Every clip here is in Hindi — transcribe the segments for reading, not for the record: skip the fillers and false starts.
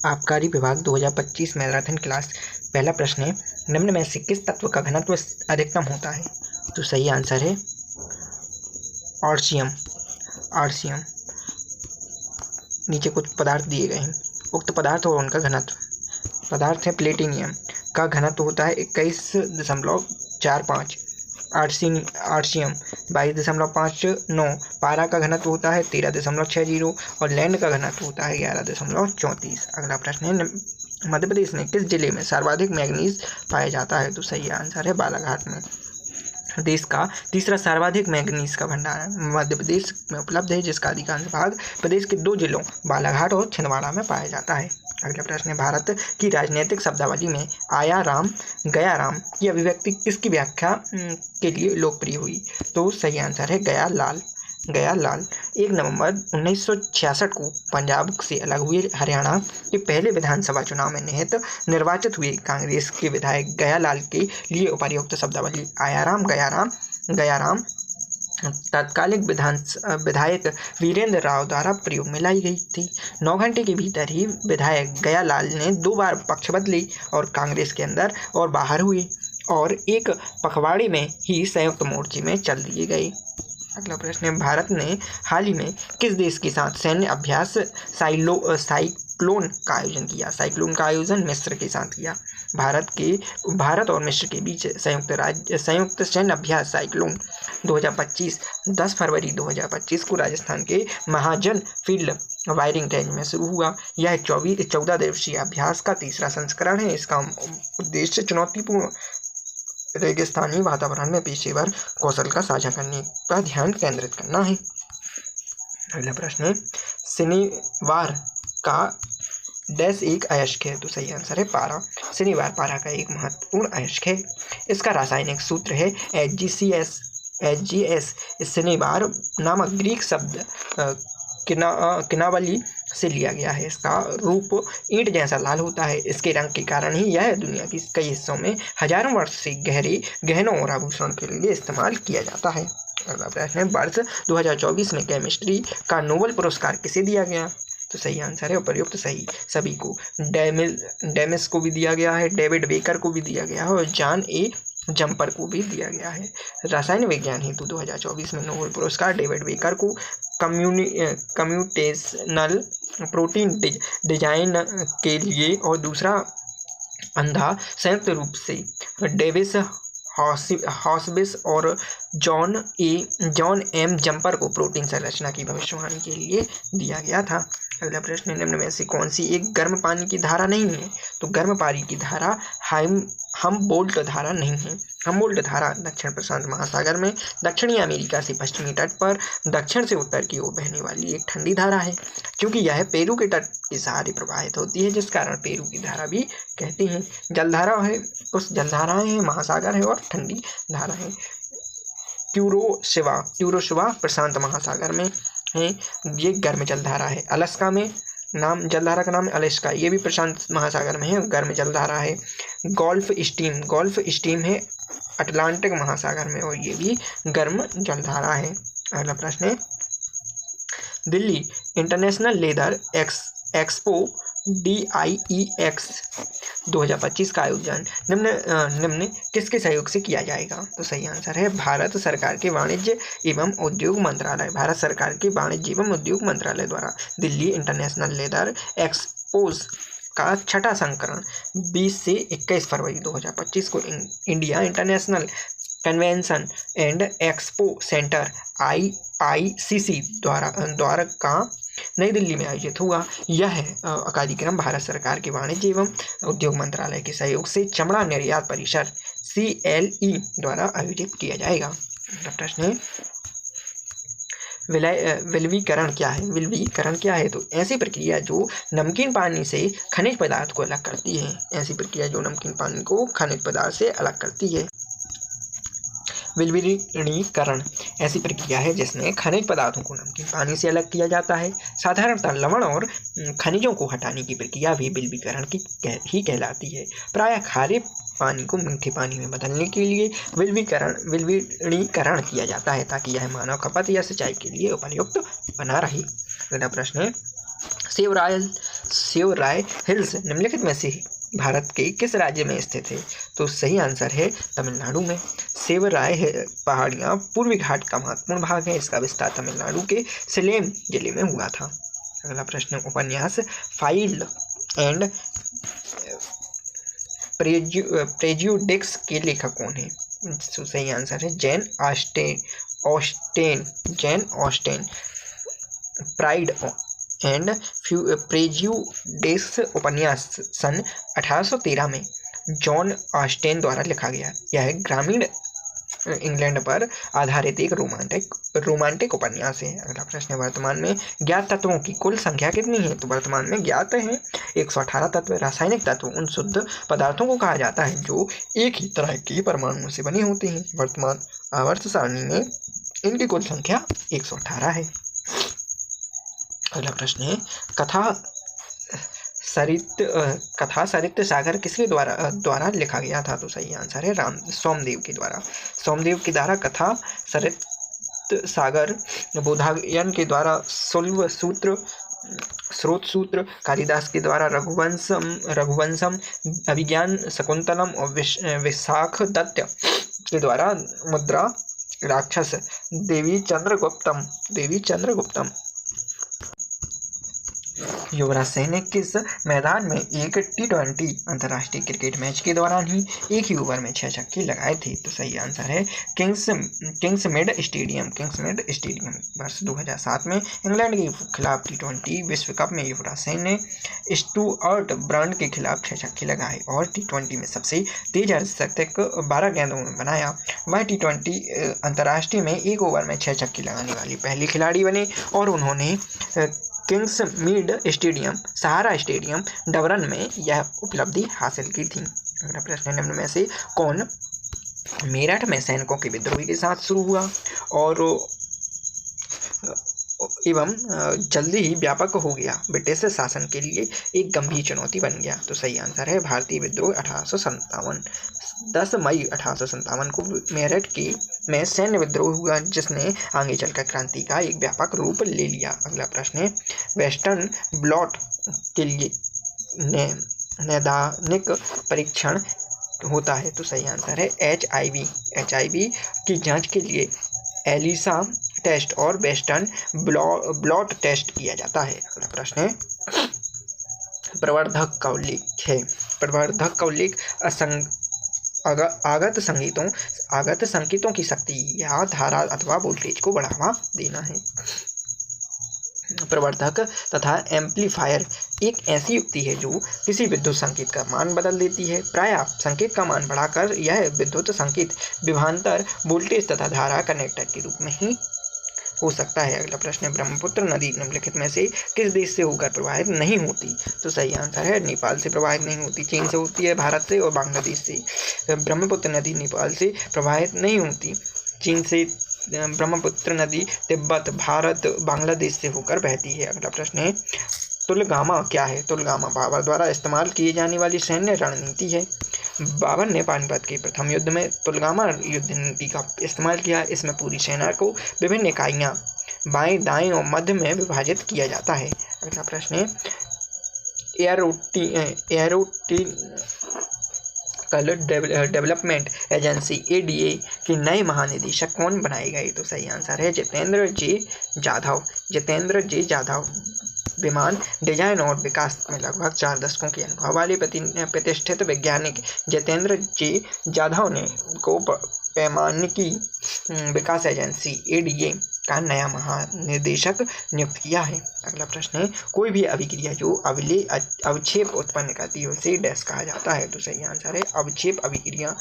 आबकारी विभाग 2025 मैराथन क्लास। पहला प्रश्न है, निम्न में से किस तत्व का घनत्व अधिकतम होता है? तो सही आंसर है ऑर्सियम। आर्सियम। नीचे कुछ पदार्थ दिए गए हैं, उक्त पदार्थ और उनका घनत्व। पदार्थ है प्लेटिनियम का घनत्व होता है 21.45। आर्सियम 22.59। पारा का घनत्व होता है 13.60 और लैंड का घनत्व होता है 11.34। अगला प्रश्न है, मध्य प्रदेश में किस जिले में सर्वाधिक मैग्नीज पाया जाता है? तो सही आंसर है बालाघाट में। देश का तीसरा सर्वाधिक मैग्नीज का भंडार मध्य प्रदेश में उपलब्ध है, जिसका अधिकांश भाग प्रदेश के 2 जिलों बालाघाट और छिंदवाड़ा में पाया जाता है। अगला प्रश्न है, भारत की राजनीतिक शब्दावली में आया राम गया राम की अभिव्यक्ति किसकी व्याख्या के लिए लोकप्रिय हुई? तो सही आंसर है गया लाल। 1 नवंबर 1966 को पंजाब से अलग हुए हरियाणा के पहले विधानसभा चुनाव में निर्वाचित हुए कांग्रेस के विधायक गयालाल के लिए उपर्युक्त शब्दावली आया राम गया राम तत्कालीन विधायक वीरेंद्र राव द्वारा प्रयोग में लाई गई थी। 9 घंटे के भीतर ही विधायक गयालाल ने 2 बार पक्ष बदले और कांग्रेस के अंदर और बाहर हुए और एक पखवाड़े में ही संयुक्त मोर्चे में चल दिए गए। अगला प्रश्न है, भारत ने हाल ही में किस देश के साथ सैन्य अभ्यास साइक्लोन का आयोजन किया? साइक्लोन का आयोजन मिस्र के साथ किया। भारत और मिस्र के बीच संयुक्त सैन्य अभ्यास साइक्लोन 2025 10 फरवरी 2025 को राजस्थान के महाजन फील्ड फायरिंग रेंज में शुरू हुआ। यह 14 दिवसीय अभ्यास का तीसरा संस्करण है। इसका उद्देश्य चुनौतीपूर्ण रेगिस्तानी वातावरण में पेशेवर कौशल का साझा करने पर ध्यान केंद्रित करना है। अगला प्रश्न है, शनिवार का डैश एक अयस्क है? तो सही आंसर है पारा। शनिवार पारा का एक महत्वपूर्ण अयस्क है। इसका रासायनिक सूत्र है HgS। शनिवार नामक ग्रीक शब्द किनावली से लिया गया है। इसका रूप ईंट जैसा लाल होता है। इसके रंग के कारण ही यह दुनिया के कई हिस्सों में हजारों वर्ष से गहनों और आभूषण के लिए इस्तेमाल किया जाता है। अगला प्रश्न है, वर्ष 2024 में केमिस्ट्री का नोबेल पुरस्कार किसे दिया गया? तो सही आंसर है उपर्युक्त सभी को। डेमिस को भी दिया गया है, डेविड बेकर को भी दिया गया है और जॉन ए जम्पर को भी दिया गया है। रसायन विज्ञान हेतु 2024 में नोबेल पुरस्कार डेविड बेकर को कम्प्यूटेशनल प्रोटीन डिजाइन के लिए और दूसरा अंधा संयुक्त रूप से डेविस हॉस्बिस और जॉन एम जम्पर को प्रोटीन संरचना की भविष्यवाणी के लिए दिया गया था। अगला प्रश्न, निम्न में से कौन सी एक गर्म पानी की धारा नहीं है? तो गर्म पानी की धारा हमबोल्ट धारा नहीं है। हमबोल्ट धारा दक्षिण प्रशांत महासागर में दक्षिणी अमेरिका से पश्चिमी तट पर दक्षिण से उत्तर की ओर बहने वाली एक ठंडी धारा है, क्योंकि यह पेरू के तट के सहारे प्रवाहित होती है, जिस कारण पेरू की धारा भी कहते हैं। जलधारा है, उस जलधाराएं हैं, महासागर है और ठंडी धारा है। क्यूरोशिवा प्रशांत महासागर में है, ये गर्म जलधारा है। अलास्का में जलधारा का नाम है अलास्का, ये भी प्रशांत महासागर में है, गर्म जलधारा है। गोल्फ स्ट्रीम है अटलांटिक महासागर में और ये भी गर्म जलधारा है। अगला प्रश्न है, Delhi international leather expo DIEX 2025 का आयोजन निम्न किसके सहयोग से किया जाएगा? तो सही आंसर है भारत सरकार के वाणिज्य एवं उद्योग मंत्रालय द्वारा दिल्ली इंटरनेशनल लेदर एक्सपोज का छठा संस्करण 20 से 21 फरवरी 2025 को India international convention and expo centre IICC द्वारा का नई दिल्ली में आयोजित हुआ। यह कार्यक्रम भारत सरकार के वाणिज्य एवं उद्योग मंत्रालय के सहयोग से चमड़ा निर्यात परिषद CLE द्वारा आयोजित किया जाएगा। प्रश्न है, विलवीकरण क्या है? विलवीकरण क्या है? तो ऐसी प्रक्रिया जो नमकीन पानी से खनिज पदार्थ को अलग करती है। ऐसी प्रक्रिया जो नमकीन पानी को खनिज पदार्थ से अलग करती है। विलवणीकरण ऐसी प्रक्रिया है जिसमें खनिज पदार्थों को नमकीन पानी से अलग किया जाता है। साधारणतः लवण और खनिजों को हटाने की प्रक्रिया भी विलवीकरण ही कहलाती है। प्रायः खारे पानी को मीठे पानी में बदलने के लिए विलवणीकरण किया जाता है, ताकि यह मानव खपत या सिंचाई के लिए उपयुक्त बना रहे। अगला प्रश्न है, सेवराय हिल्स निम्नलिखित में से भारत के किस राज्य में स्थित है? तो सही आंसर है तमिलनाडु में। सेवराय पहाड़ियाँ पूर्वी घाट का महत्वपूर्ण भाग है। इसका विस्तार तमिलनाडु के सलेम जिले में हुआ था। अगला प्रश्न, उपन्यास फाइल्ड एंड प्रेजुडिक्स के लेखक कौन है? तो सही आंसर है जैन ऑस्टेन। प्राइड एंड प्रेजुडिक्स उपन्यास सन 1813 में जॉन ऑस्टेन द्वारा लिखा गया। यह ग्रामीण इंग्लैंड पर आधारित एक रोमांटिक उपन्यास है। अगला प्रश्न, वर्तमान में ज्ञात तत्वों की कुल संख्या कितनी है? तो वर्तमान में ज्ञात है 118 तत्व। रासायनिक तत्व उन शुद्ध पदार्थों को कहा जाता है जो एक ही तरह के परमाणुओं से बने होते हैं। वर्तमान आवर्त सारणी में इनकी कुल संख्या 118 है। अगला प्रश्न है, कथा सरित सागर किसके द्वारा लिखा गया था? तो सही आंसर है सोमदेव के द्वारा। सोमदेव के द्वारा कथा सरित सागर, बोधायन के द्वारा शुल्ब सूत्र, स्रोत सूत्र, कालिदास के द्वारा रघुवंशम, अभिज्ञान शकुंतलम और विशाख दत्त के द्वारा मुद्रा राक्षस, देवी चंद्रगुप्तम। युवराज सिंह ने किस मैदान में एक T20 अंतर्राष्ट्रीय क्रिकेट मैच के दौरान ही एक ही ओवर में 6 छक्के लगाए थे? तो सही आंसर है किंग्समेड स्टेडियम। वर्ष 2007 में इंग्लैंड के खिलाफ T20 विश्व कप में युवराज सिंह ने स्टुअर्ट ब्रांड के खिलाफ 6 छक्के लगाए और T20 में सबसे तेज अर्धशतक 12 गेंदों में बनाया। वह T20 अंतर्राष्ट्रीय में एक ओवर में 6 छक्के लगाने वाली पहली खिलाड़ी बने और उन्होंने किंग्समेड स्टेडियम, सहारा स्टेडियम, डबरन में यह उपलब्धि हासिल की थी। अगला प्रश्न, निम्न में से कौन मेरठ में सैनिकों के विद्रोह के साथ शुरू हुआ और एवं जल्दी ही व्यापक हो गया, ब्रिटिश शासन के लिए एक गंभीर चुनौती बन गया? तो सही आंसर है भारतीय विद्रोह 1857। 10 मई 1857 को मेरठ में सैन्य विद्रोह हुआ जिसने आगे चलकर क्रांति का एक व्यापक रूप ले लिया। अगला प्रश्न है, वेस्टर्न ब्लॉट के लिए नैदानिक परीक्षण होता है? तो सही आंसर है HIV की जांच के लिए एलिसा टेस्ट और वेस्टर्न ब्लॉट टेस्ट किया जाता है। अगला प्रश्न है, प्रवर्धक का उल्लेख है। प्रवर्धक का उल्लेख आगत संकेतों की शक्ति या धारा अथवा वोल्टेज को बढ़ावा देना है। प्रवर्धक तथा एम्पलीफायर एक ऐसी युक्ति है जो किसी विद्युत संकेत का मान बदल देती है। प्रायः संकेत का मान बढ़ाकर यह विद्युत संकेत विभवांतर, वोल्टेज तथा धारा कनेक्टर के रूप में ही हो सकता है। अगला प्रश्न है, ब्रह्मपुत्र नदी निम्नलिखित में से किस देश से होकर प्रवाहित नहीं होती? तो सही आंसर है नेपाल से प्रवाहित नहीं होती, चीन से होती है, भारत से और बांग्लादेश से। ब्रह्मपुत्र नदी नेपाल से प्रवाहित नहीं होती, चीन से ब्रह्मपुत्र नदी तिब्बत, भारत, बांग्लादेश से होकर बहती है। अगला प्रश्न है, तुलगामा क्या है? तुलगामा बाबर द्वारा इस्तेमाल किए जाने वाली सैन्य रणनीति है। बाबर ने पानीपत के प्रथम युद्ध में तुलगामा युद्ध नीति का इस्तेमाल किया। इसमें पूरी सेना को विभिन्न इकाइयाँ बाएं, दाएं और मध्य में विभाजित किया जाता है। अगला प्रश्न है, एरोनॉटिकल डेवलपमेंट एजेंसी ADA के नए महानिदेशक कौन बनाए गए? तो सही आंसर है जितेंद्र जे जाधव। विमान डिजाइन और विकास में लगभग 4 दशकों के अनुभव वाले प्रतिष्ठित वैज्ञानिक जितेंद्र जे जाधव ने को पैमानिकी विकास एजेंसी ADA का नया महानिदेशक नियुक्त किया है। अगला प्रश्न है, कोई भी अभिक्रिया जो अवक्षेप उत्पन्न करती है उसे डैश कहा जाता है? तो सही आंसर है अवक्षेप अभिक्रिया।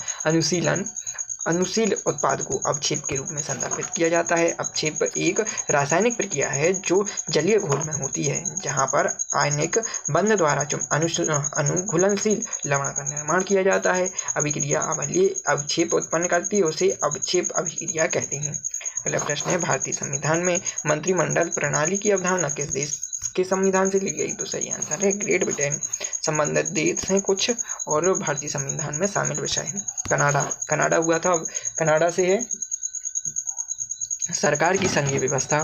अनुशील उत्पाद को अवक्षेप के रूप में संदर्भित किया जाता है। अवक्षेप एक रासायनिक प्रक्रिया है जो जलीय घोल में होती है जहां पर आयनिक बंध द्वारा अनुघुलनशील लवण का निर्माण किया जाता है। अभिक्रिया अवक्षेप उत्पन्न करती है उसे अवक्षेप अभिक्रिया कहते हैं। अगला प्रश्न है, भारतीय संविधान में मंत्रिमंडल प्रणाली की अवधारणा किस देश के संविधान से ली गई? तो सही आंसर है ग्रेट ब्रिटेन। संबंधित देश हैं कुछ और भारतीय संविधान में शामिल विषय है। कनाडा हुआ था, कनाडा से है सरकार की संघीय व्यवस्था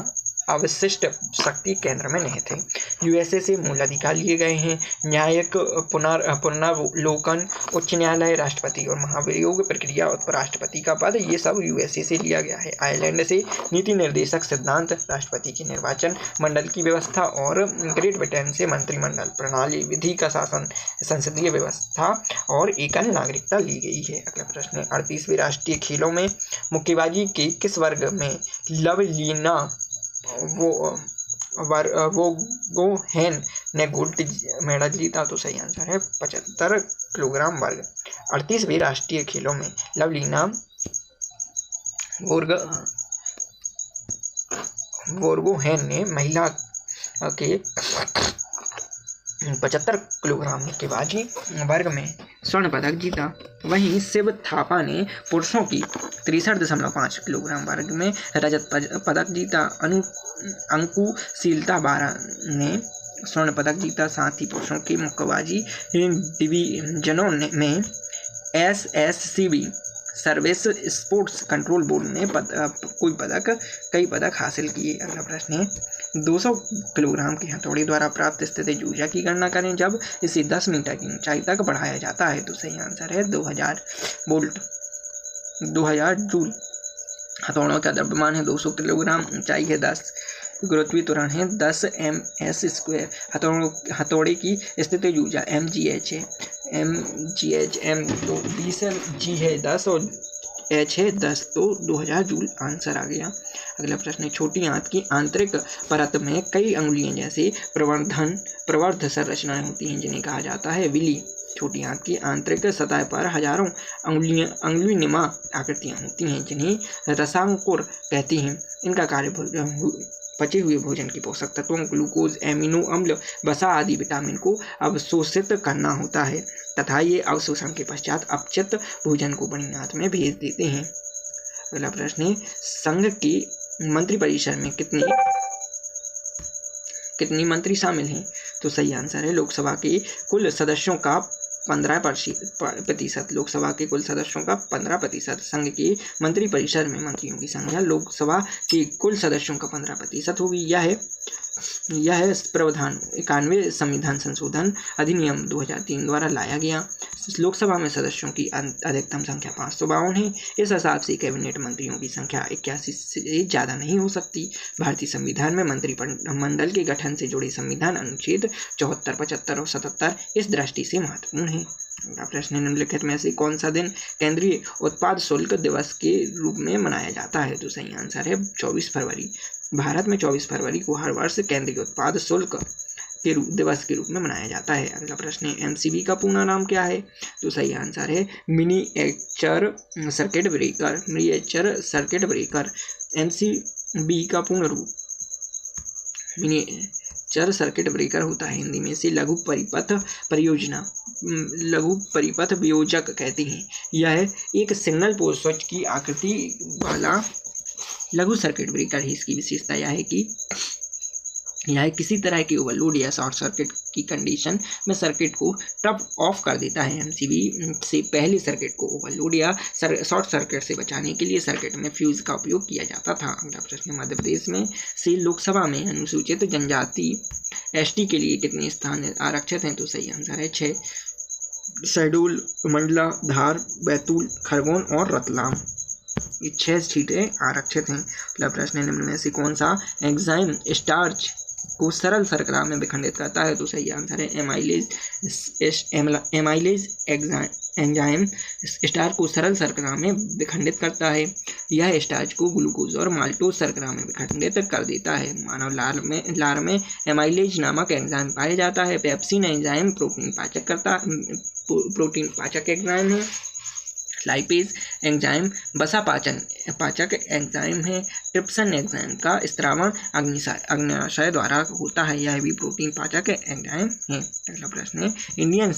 अवशिष्ट शक्ति केंद्र में निहित है। यूएसए से मूल अधिकार लिए गए हैं। न्यायिक पुनर्वलोकन, उच्च न्यायालय, राष्ट्रपति और महाभियोग प्रक्रिया, उपराष्ट्रपति का पद, ये सब यूएसए से लिया गया है। आयरलैंड से नीति निर्देशक सिद्धांत, राष्ट्रपति के निर्वाचन मंडल की व्यवस्था और ग्रेट ब्रिटेन से मंत्रिमंडल प्रणाली, विधि का शासन, संसदीय व्यवस्था और एकल नागरिकता ली गई है। अगला प्रश्न है 38वें राष्ट्रीय खेलों में मुक्केबाजी के किस वर्ग में लवलीना वोगोहेन ने गोल्ड मेडल जीता? तो सही आंसर है 75 किलोग्राम वर्ग। 38वें राष्ट्रीय खेलों में लवलीना वोगोहेन ने महिला के 75 किलोग्राम मुक्केबाजी वर्ग में स्वर्ण पदक जीता। वहीं शिव थापा ने पुरुषों की 63.5 किलोग्राम वर्ग में रजत पदक जीता। अंकुशीलता बारा ने स्वर्ण पदक जीता। साथ ही पुरुषों की मुक्केबाजी डिवीजनों में SSCB service sports control board ने कई पदक हासिल किए। अगला प्रश्न है 200 किलोग्राम की हथौड़ी द्वारा प्राप्त स्थितिज ऊर्जा की गणना करें जब इसे 10 मीटर की ऊंचाई तक बढ़ाया जाता है। तो सही आंसर है 2000 जूल। हथौड़ों का द्रव्यमान है 200 किलोग्राम, ऊंचाई है 10, गुरुत्वीय त्वरण है 10 ms²। हथौड़े की स्थितिज ऊर्जा mgh है, m तो 20 g है 10 और h है 10, तो 2000 जूल आंसर आ गया। अगला प्रश्न है छोटी आंत की आंतरिक परत में कई अंगुलियां जैसे प्रवर्ध संरचनाएं होती हैं जिन्हें कहा जाता है विली। छोटी आंत की आंतरिक सतह पर हजारों अंगुलीनुमा आकृतियां होती हैं जिन्हें रसांकुर कहती हैं। इनका कार्य पचे हुए भोजन के पोषक तत्वों ग्लूकोज, एमिनो अम्ल, वसा आदि विटामिन को अवशोषित करना होता है तथा ये अवशोषण के पश्चात अपचित भोजन को बड़ी आंत में भेज देते हैं। अगला प्रश्न है संघ के मंत्रिपरिषद में कितनी मंत्री शामिल हैं? तो सही आंसर है लोकसभा के कुल सदस्यों का 15%। लोकसभा के कुल सदस्यों का 15%। संघ के मंत्रिपरिषद में मंत्रियों की संख्या लोकसभा के कुल सदस्यों का 15% होगी। यह प्रावधान 91 संविधान संशोधन अधिनियम 2003 द्वारा लाया गया। लोकसभा में सदस्यों की अधिकतम संख्या 552 है। इस हिसाब से कैबिनेट मंत्रियों की संख्या 81 से ज़्यादा नहीं हो सकती। भारतीय संविधान में मंत्रिमंडल के गठन से जुड़े संविधान अनुच्छेद 74, 75 और 77 इस दृष्टि से महत्वपूर्ण है। प्रश्न निम्नलिखित में से कौन सा दिन केंद्रीय उत्पाद शुल्क दिवस के रूप में मनाया जाता है? तो सही आंसर है 24 फरवरी। भारत में 24 फरवरी को हर वर्ष केंद्रीय उत्पाद शुल्क के दिवस के रूप में मनाया जाता है। अगला प्रश्न है MCB का पूर्ण नाम क्या है? तो सही आंसर है मिनिएचर सर्किट ब्रेकर। MCB का पूर्ण रूप मिनिएचर सर्किट ब्रेकर होता है। हिंदी में से लघु परिपथ वियोजक कहते हैं। यह एक सिग्नल पोस्ट स्विच की आकृति वाला लघु सर्किट ब्रेकर है। इसकी विशेषता यह है कि यह किसी तरह की ओवरलोड या शॉर्ट सर्किट की कंडीशन में सर्किट को टर्न ऑफ कर देता है। MCB से पहले सर्किट को ओवरलोड या शॉर्ट सर्किट से बचाने के लिए सर्किट में फ्यूज का उपयोग किया जाता था। अगला प्रश्न मध्य प्रदेश में से लोकसभा में अनुसूचित जनजाति ST के लिए कितने स्थान आरक्षित हैं? तो सही आंसर है 6। शहडोल, मंडला, धार, बैतूल, खरगोन और रतलाम, ये 6 सीटें आरक्षित हैं। अगला प्रश्न निम्न में से कौन सा एंजाइम स्टार्च को सरल शर्करा में विखंडित करता है? तो सही आंसर है एमाइलेज एंजाइम स्टार्च को सरल शर्करा में विखंडित करता है। यह स्टार्च को ग्लूकोज और माल्टोज शर्करा में विखंडित कर देता है। मानव लार में एमाइलेज नामक एंजाइम पाया जाता है। पेप्सिन एंजाइम प्रोटीन पाचक एंजाइम है। लाइपेज एंजाइम वसा पाचक एंजाइम है। ट्रिप्सिन एंजाइम का स्त्रावण अग्न्याशय द्वारा होता है। यह भी प्रोटीन पाचक एंजाइम है। अगला प्रश्न है इंडियन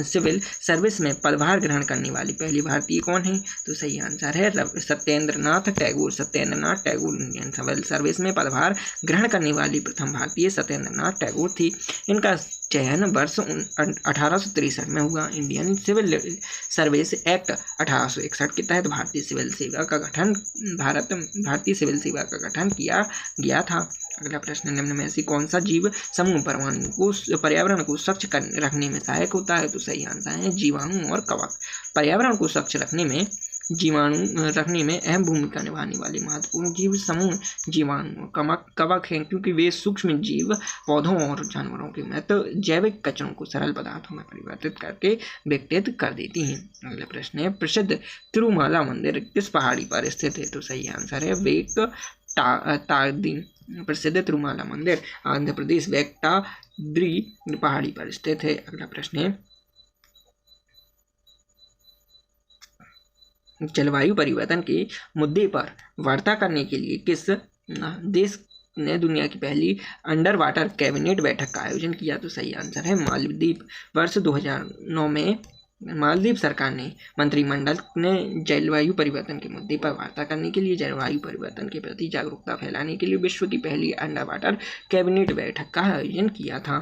सिविल सर्विस में पदभार ग्रहण करने वाली पहली भारतीय कौन है? तो सही आंसर है Satyendranath Tagore. Indian civil service में पदभार ग्रहण करने वाली प्रथम भारतीय सत्येंद्रनाथ टैगोर थी। इनका चयन वर्ष 1863 में हुआ। इंडियन सिविल सर्विस एक्ट 1861 के तहत भारतीय सिविल सेवा का गठन भारतीय सिविल सेवा का गठन किया गया था। अगला प्रश्न, निम्न में से कौन सा जीव समूह पर्यावरण को स्वच्छ रखने में सहायक होता है? तो सही आंसर है जीवाणु और कवक। पर्यावरण को स्वच्छ रखने में अहम भूमिका निभाने वाले महत्वपूर्ण जीव समूह जीवाणु कवक हैं, क्योंकि वे सूक्ष्म जीव पौधों और जानवरों के मृत जैविक कचरों को सरल पदार्थों में परिवर्तित करके विघटित कर देती हैं। अगला प्रश्न है, प्रसिद्ध तिरुमाला मंदिर किस पहाड़ी पर स्थित है? तो सही आंसर है वेंकटाद्रि। प्रसिद्ध तिरुमाला मंदिर आंध्र प्रदेश वेंकटाद्रि पहाड़ी पर स्थित है। अगला प्रश्न है, जलवायु परिवर्तन के मुद्दे पर वार्ता करने के लिए किस देश ने दुनिया की पहली अंडर वाटर कैबिनेट बैठक का आयोजन किया? तो सही आंसर है मालदीव। वर्ष 2009 में मालदीव सरकार ने मंत्रिमंडल ने जलवायु परिवर्तन के मुद्दे पर वार्ता करने के लिए जलवायु परिवर्तन के प्रति जागरूकता फैलाने के लिए विश्व की पहली अंडर वाटर कैबिनेट बैठक का आयोजन किया था।